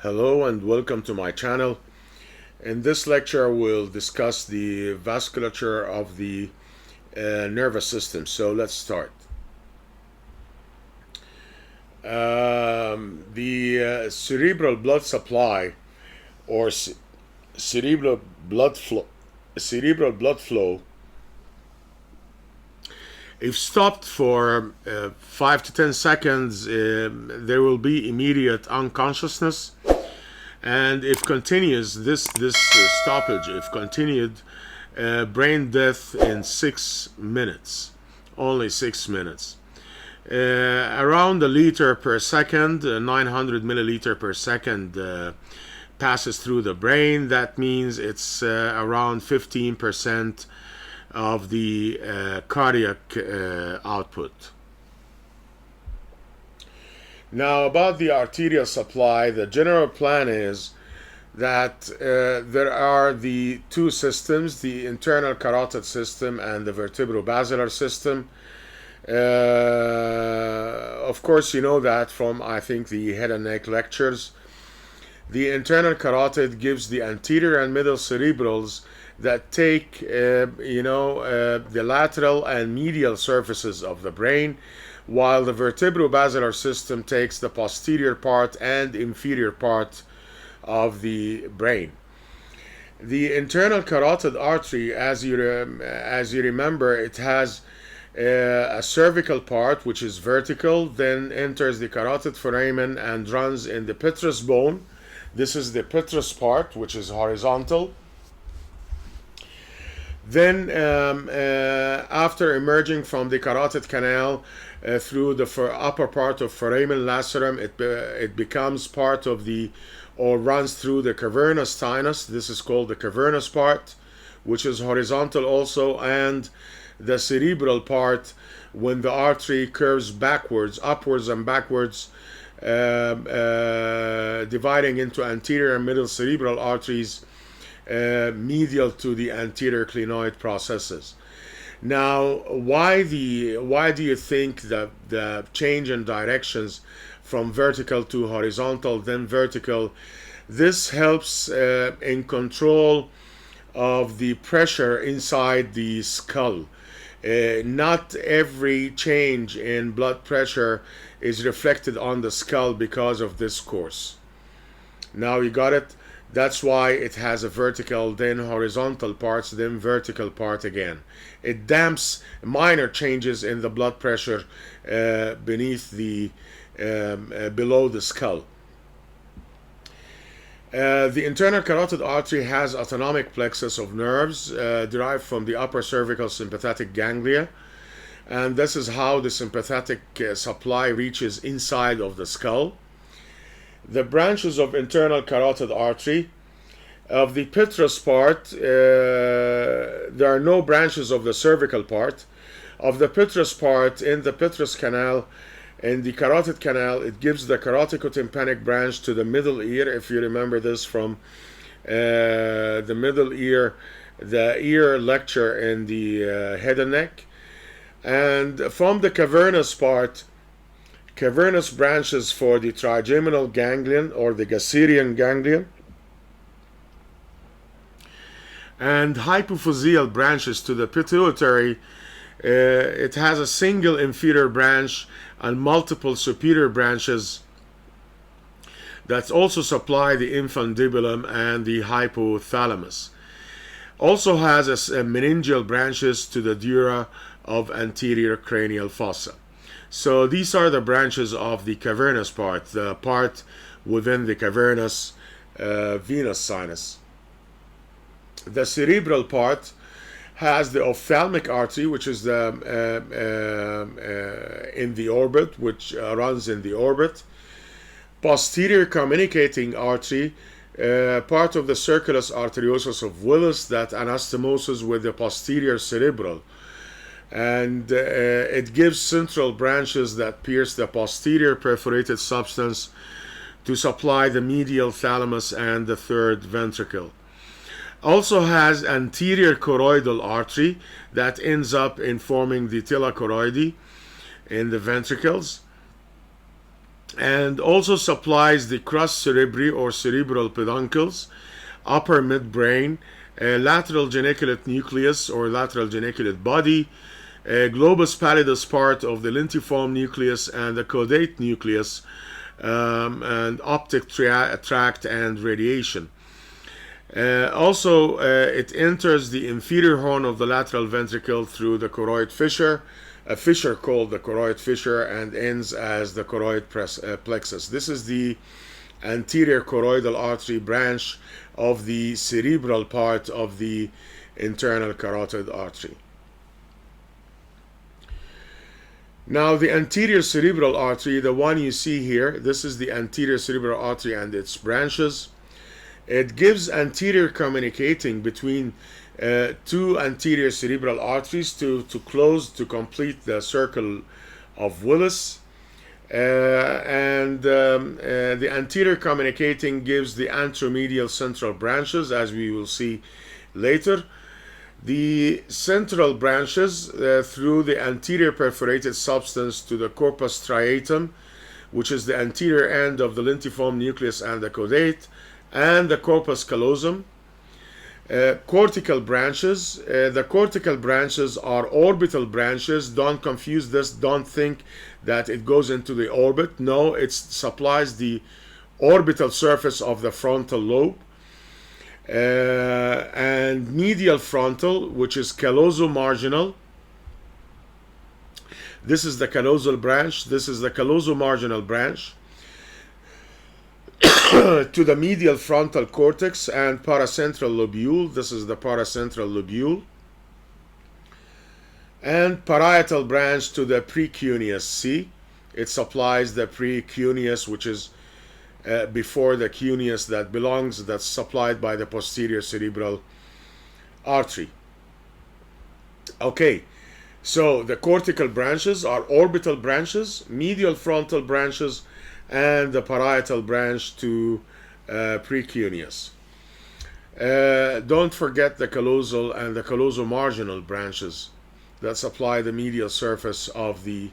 Hello and welcome to my channel. In this lecture we'll discuss the vasculature of the nervous system. So let's start. The cerebral blood supply or cerebral blood flow if stopped for 5 to 10 seconds, there will be immediate unconsciousness, and if continues, this stoppage, if continued, brain death in 6 minutes, only 6 minutes. Around a liter per second, 900 milliliter per second passes through the brain. That means it's around 15% of the cardiac output. Now, about the arterial supply, the general plan is that there are the two systems, the internal carotid system and the vertebrobasilar system. Of course, you know that from, I think, the head and neck lectures. The internal carotid gives the anterior and middle cerebrals that take the lateral and medial surfaces of the brain, while the vertebrobasilar system takes the posterior part and inferior part of the brain. The internal carotid artery, as you remember, it has a cervical part which is vertical, then enters the carotid foramen and runs in the petrous bone. This is the petrous part, which is horizontal. Then after emerging from the carotid canal through the upper part of foramen lacerum, it becomes part of the, or runs through the cavernous sinus. This is called the cavernous part, which is horizontal also, and the cerebral part, when the artery curves backwards, upwards and backwards, dividing into anterior and middle cerebral arteries, medial to the anterior clinoid processes. Now, why do you think that the change in directions from vertical to horizontal, then vertical? This helps in control of the pressure inside the skull. Not every change in blood pressure is reflected on the skull because of this course. Now you got it? That's why it has a vertical, then horizontal parts, then vertical part again. It damps minor changes in the blood pressure beneath the below the skull. The internal carotid artery has autonomic plexus of nerves derived from the upper cervical sympathetic ganglia, and this is how the sympathetic supply reaches inside of the skull. The branches of internal carotid artery of the petrous part, there are no branches of the cervical part. Of the petrous part, in the petrous canal, in the carotid canal, it gives the caroticotympanic branch to the middle ear, if you remember this from the middle ear, the ear lecture in the head and neck. And from the cavernous part, cavernous branches for the trigeminal ganglion or the Gasserian ganglion, and hypophyseal branches to the pituitary. It has a single inferior branch and multiple superior branches that also supply the infundibulum and the hypothalamus. Also has a meningeal branches to the dura of anterior cranial fossa. So these are the branches of the cavernous part, the part within the cavernous venous sinus. The cerebral part has the ophthalmic artery, which is the in the orbit, which runs in the orbit. Posterior communicating artery, part of the circulus arteriosus of Willis that anastomoses with the posterior cerebral, and it gives central branches that pierce the posterior perforated substance to supply the medial thalamus and the third ventricle. Also has anterior choroidal artery that ends up in forming the tila choroidi in the ventricles. and also supplies the crus cerebri or cerebral peduncles, upper midbrain, lateral geniculate nucleus or lateral geniculate body, globus pallidus part of the lentiform nucleus, and the caudate nucleus, and optic tract and radiation. Also, it enters the inferior horn of the lateral ventricle through the choroid fissure, a fissure called the choroid fissure, and ends as the choroid plexus. This is the anterior choroidal artery branch of the cerebral part of the internal carotid artery. Now, the anterior cerebral artery, the one you see here, this is the anterior cerebral artery and its branches. It gives anterior communicating between two anterior cerebral arteries to complete the circle of Willis. The anterior communicating gives the anteromedial central branches, as we will see later. The central branches through the anterior perforated substance to the corpus striatum, which is the anterior end of the lentiform nucleus and the caudate, and the corpus callosum. Cortical branches. The cortical branches are orbital branches. Don't confuse this. Don't think that it goes into the orbit. No, it supplies the orbital surface of the frontal lobe. And medial frontal, which is callosomarginal. This is the callosal branch. This is the callosomarginal branch to the medial frontal cortex and paracentral lobule. This is the paracentral lobule. And parietal branch to the precuneus. See, it supplies the precuneus, which is before the cuneus that's supplied by the posterior cerebral artery. Okay, so the cortical branches are orbital branches, medial frontal branches, and the parietal branch to precuneus. Don't forget the callosal and the callosomarginal branches that supply the medial surface of the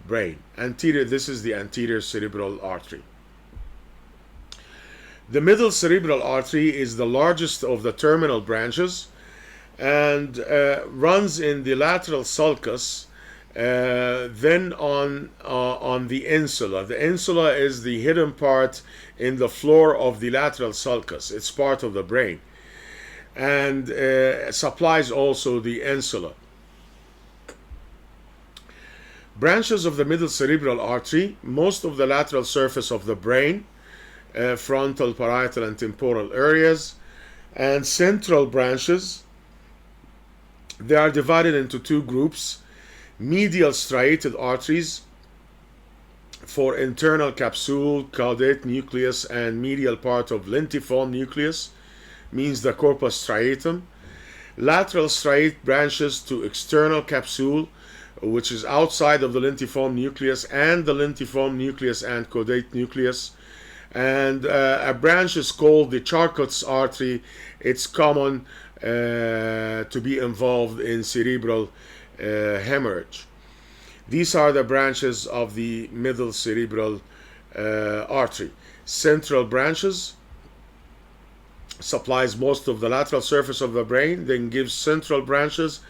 brain. Anterior, this is the anterior cerebral artery. The middle cerebral artery is the largest of the terminal branches and runs in the lateral sulcus, then on the insula. The insula is the hidden part in the floor of the lateral sulcus. It's part of the brain and supplies also the insula. Branches of the middle cerebral artery: most of the lateral surface of the brain, frontal, parietal, and temporal areas, and central branches. They are divided into two groups: medial striated arteries for internal capsule, caudate nucleus, and medial part of lentiform nucleus, means the corpus striatum. Lateral striate branches to external capsule, which is outside of the lentiform nucleus, and the lentiform nucleus and caudate nucleus. And a branch is called the Charcot's artery. It's common to be involved in cerebral hemorrhage. These are the branches of the middle cerebral artery. Central branches supplies most of the lateral surface of the brain, then gives central branches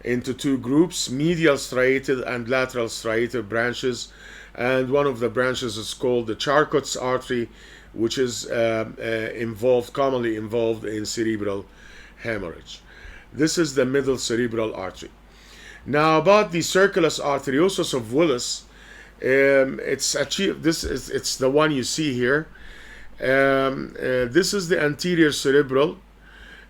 into two groups: medial striated and lateral striated branches. And one of the branches is called the Charcot's artery, which is commonly involved in cerebral hemorrhage. This is the middle cerebral artery. Now, about the circulus arteriosus of Willis, it's the one you see here. This is the anterior cerebral.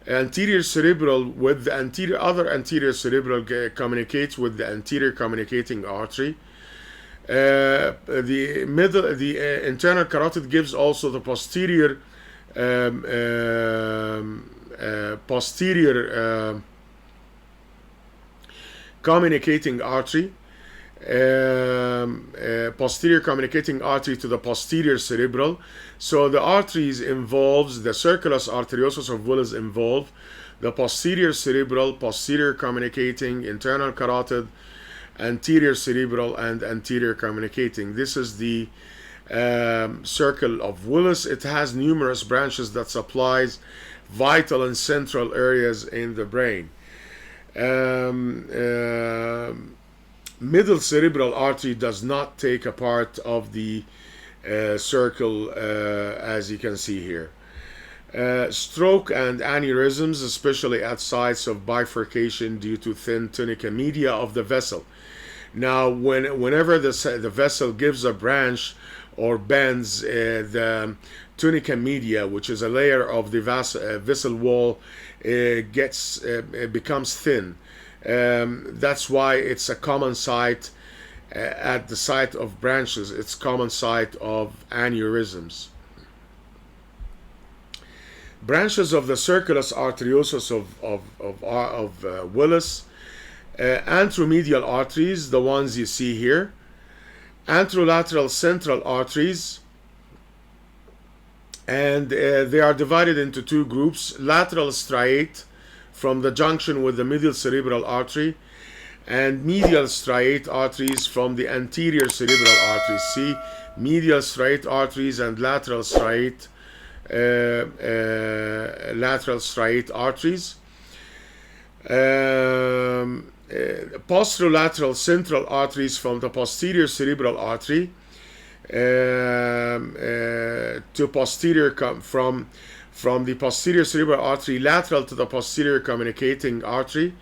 Anterior cerebral with the other anterior cerebral communicates with the anterior communicating artery. The internal carotid gives also the posterior communicating artery, posterior communicating artery to the posterior cerebral. So the arteries involves the circulus arteriosus of Willis involve the posterior cerebral, posterior communicating, internal carotid, anterior cerebral, and anterior communicating. This is the circle of Willis. It has numerous branches that supplies vital and central areas in the brain. Middle cerebral artery does not take a part of the circle, as you can see here. Stroke and aneurysms, especially at sites of bifurcation due to thin tunica media of the vessel. Now, whenever the vessel gives a branch or bends, the tunica media, which is a layer of the vessel wall, becomes thin. That's why it's a common site at the site of branches. It's common site of aneurysms. Branches of the circulus arteriosus of Willis. Anteromedial arteries, the ones you see here. Anterolateral central arteries, and they are divided into two groups: lateral striate from the junction with the medial cerebral artery, and medial striate arteries from the anterior cerebral arteries. See, medial striate arteries and lateral striate arteries. Posterolateral central arteries from the posterior cerebral artery to posterior from the posterior cerebral artery lateral to the posterior communicating artery.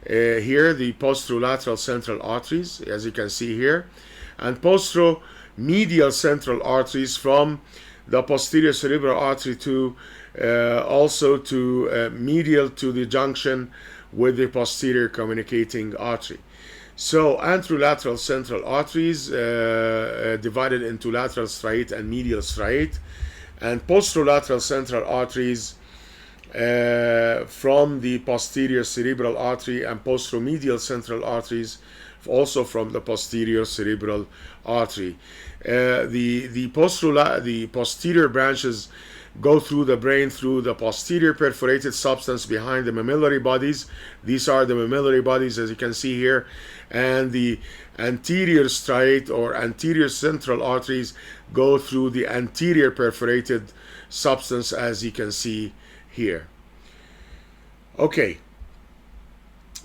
Here the posterolateral central arteries, as you can see here, and posteromedial central arteries from the posterior cerebral artery to also to medial to the junction with the posterior communicating artery. So anterolateral central arteries divided into lateral striate and medial striate, and posterolateral central arteries from the posterior cerebral artery, and posteromedial central arteries also from the posterior cerebral artery. The posterior branches go through the brain through the posterior perforated substance behind the mammillary bodies. These are the mammillary bodies, as you can see here, and the anterior striate or anterior central arteries go through the anterior perforated substance, as you can see here. Okay,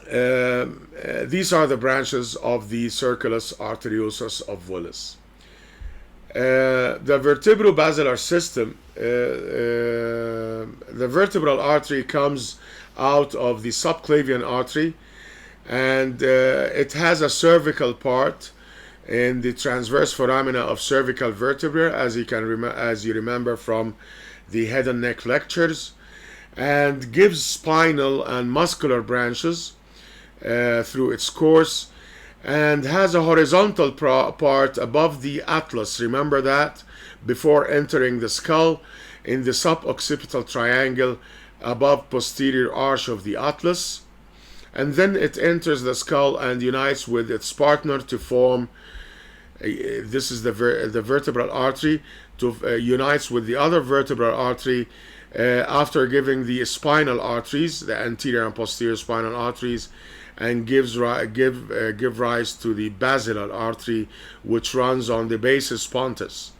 these are the branches of the circulus arteriosus of Willis. The vertebrobasilar system, the vertebral artery comes out of the subclavian artery, and it has a cervical part in the transverse foramina of cervical vertebra, as you remember from the head and neck lectures, and gives spinal and muscular branches through its course, and has a horizontal part above the atlas. Remember that, before entering the skull, in the suboccipital triangle above posterior arch of the atlas, and then it enters the skull and unites with its partner to form, this is the vertebral artery, unites with the other vertebral artery after giving the spinal arteries, the anterior and posterior spinal arteries, and give rise to the basilar artery, which runs on the basis pontis.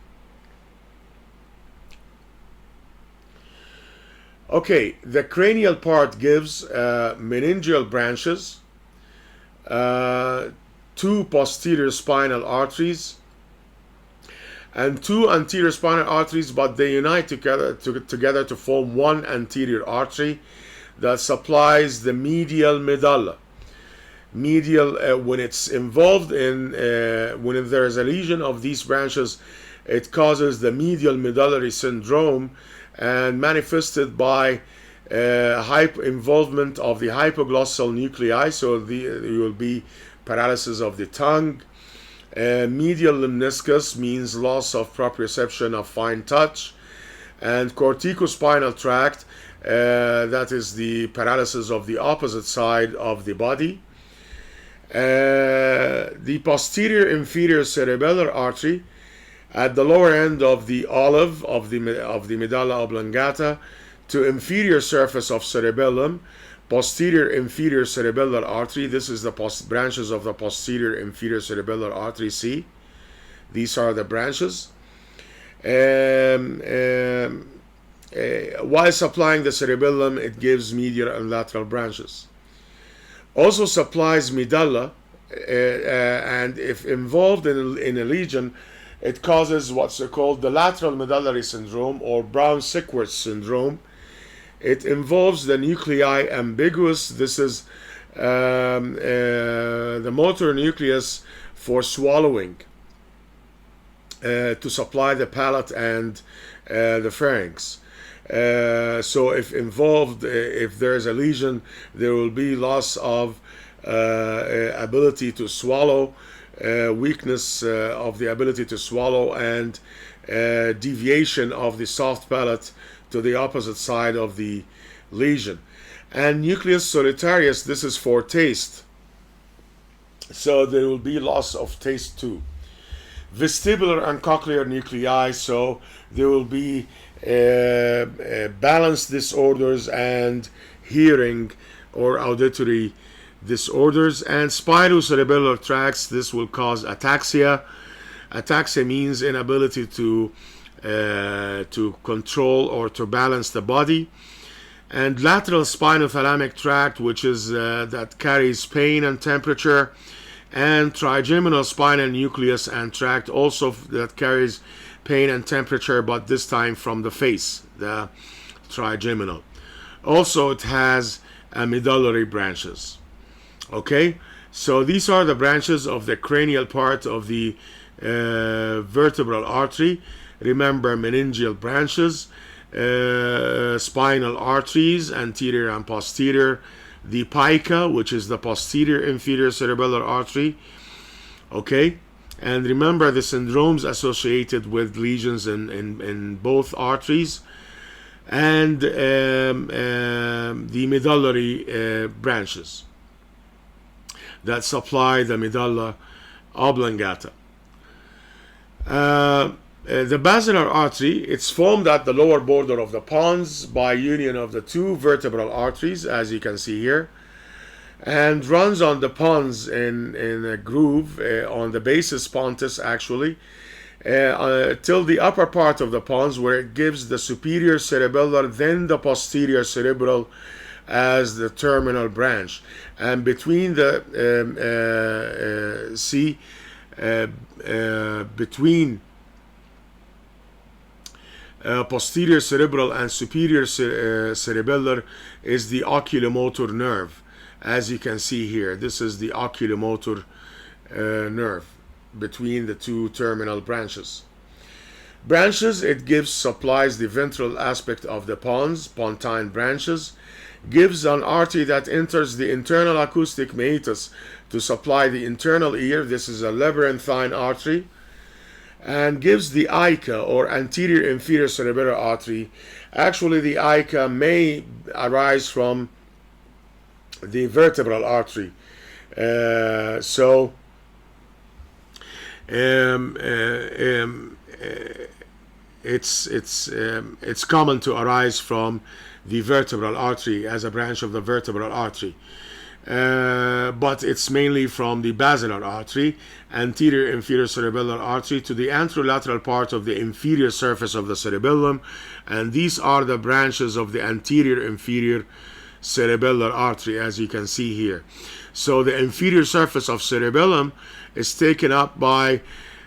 Okay, the cranial part gives meningeal branches, two posterior spinal arteries, and two anterior spinal arteries, but they unite together to form one anterior artery that supplies the medial medulla. Medial, when it's involved in, when there is a lesion of these branches, it causes the medial medullary syndrome, and manifested by involvement of the hypoglossal nuclei. So there will be paralysis of the tongue. Medial lemniscus means loss of proprioception of fine touch, and corticospinal tract, that is the paralysis of the opposite side of the body. The posterior inferior cerebellar artery at the lower end of the olive of the medulla oblongata to inferior surface of cerebellum, posterior inferior cerebellar artery. This is the branches of the posterior inferior cerebellar artery. See, these are the branches. While supplying the cerebellum, it gives medial and lateral branches. Also supplies medulla, and if involved in a lesion, it causes what's called the lateral medullary syndrome or Brown-Sequard syndrome. It involves the nuclei ambiguous. This is the motor nucleus for swallowing to supply the palate and the pharynx. So if involved, if there is a lesion, there will be loss of ability to swallow, weakness of the ability to swallow, and deviation of the soft palate to the opposite side of the lesion. And nucleus solitarius, this is for taste, so there will be loss of taste too. Vestibular and cochlear nuclei, so there will be balance disorders and hearing or auditory disorders. And spinocerebellar tracts, this will cause ataxia. Ataxia means inability to control or to balance the body. And lateral spinothalamic tract, which is that carries pain and temperature. And trigeminal spinal nucleus and tract, also that carries pain and temperature, but this time from the face, the trigeminal. Also, it has medullary branches. Okay, so these are the branches of the cranial part of the vertebral artery. Remember, meningeal branches, spinal arteries, anterior and posterior, the pica, which is the posterior inferior cerebellar artery. Okay, and remember the syndromes associated with lesions in both arteries, and the medullary branches that supply the medulla oblongata. The basilar artery, it's formed at the lower border of the pons by union of the two vertebral arteries, as you can see here, and runs on the pons in a groove on the basis pontis, actually, till the upper part of the pons, where it gives the superior cerebellar, then the posterior cerebral as the terminal branch. And between the between posterior cerebral and superior cerebellar is the oculomotor nerve, as you can see here. This is the oculomotor nerve between the two terminal branches. Branches, it supplies the ventral aspect of the pons, pontine branches, gives an artery that enters the internal acoustic meatus to supply the internal ear. This is a labyrinthine artery, and gives the ICA or anterior inferior cerebellar artery. Actually, the ICA may arise from the vertebral artery. It's common to arise from the vertebral artery as a branch of the vertebral artery. But it's mainly from the basilar artery, anterior inferior cerebellar artery, to the anterolateral part of the inferior surface of the cerebellum, and these are the branches of the anterior inferior cerebellar artery, as you can see here. So the inferior surface of cerebellum is taken up by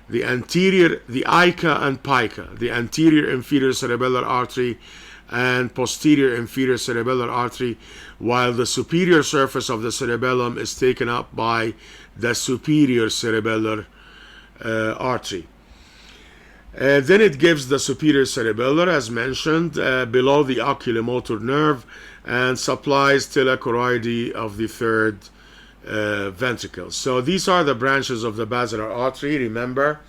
the anterior, the ICA and pica, the anterior inferior cerebellar artery and posterior inferior cerebellar artery, while the superior surface of the cerebellum is taken up by the superior cerebellar artery. Then it gives the superior cerebellar, as mentioned, below the oculomotor nerve, and supplies tila choroidi of the third ventricle. So these are the branches of the basilar artery. Remember,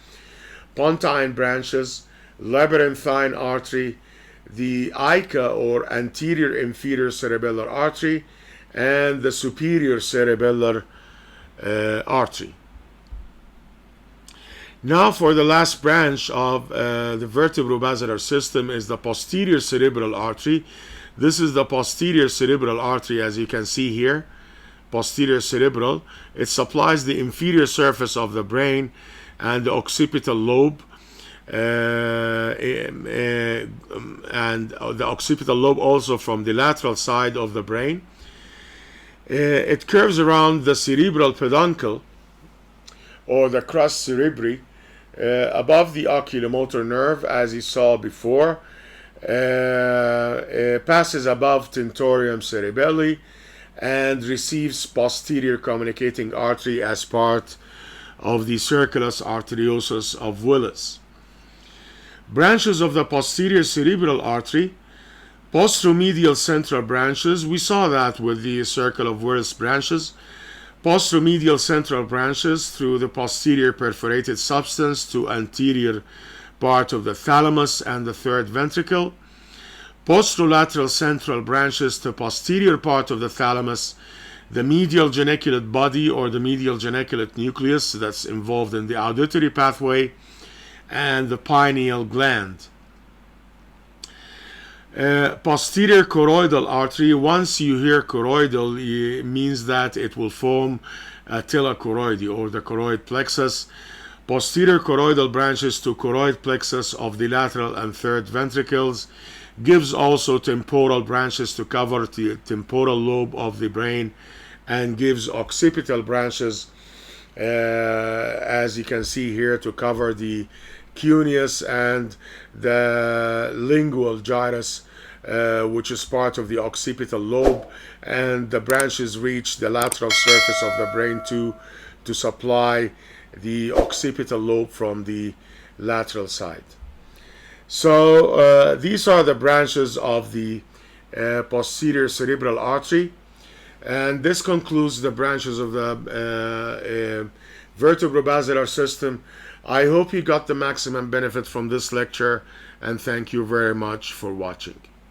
pontine branches, labyrinthine artery, the ICA or anterior inferior cerebellar artery, and the superior cerebellar artery. Now for the last branch of the vertebrobasilar system is the posterior cerebral artery. This is the posterior cerebral artery, as you can see here, posterior cerebral. It supplies the inferior surface of the brain and the occipital lobe, and the occipital lobe also from the lateral side of the brain. It curves around the cerebral peduncle or the crus cerebri above the oculomotor nerve, as you saw before. Passes above tentorium cerebelli and receives posterior communicating artery as part of the circulus arteriosus of Willis. Branches of the posterior cerebral artery, posteromedial central branches, we saw that with the circle of Willis branches, posteromedial central branches through the posterior perforated substance to anterior part of the thalamus and the third ventricle, posterolateral central branches to posterior part of the thalamus, the medial geniculate body or the medial geniculate nucleus that's involved in the auditory pathway, and the pineal gland. Posterior choroidal artery, once you hear choroidal, it means that it will form Attila choroidi or the choroid plexus. Posterior choroidal branches to choroid plexus of the lateral and third ventricles, gives also temporal branches to cover the temporal lobe of the brain, and gives occipital branches, as you can see here, to cover the cuneus and the lingual gyrus, which is part of the occipital lobe, and the branches reach the lateral surface of the brain to supply the occipital lobe from the lateral side. So these are the branches of the posterior cerebral artery, and this concludes the branches of the vertebrobasilar system. I hope you got the maximum benefit from this lecture, and thank you very much for watching.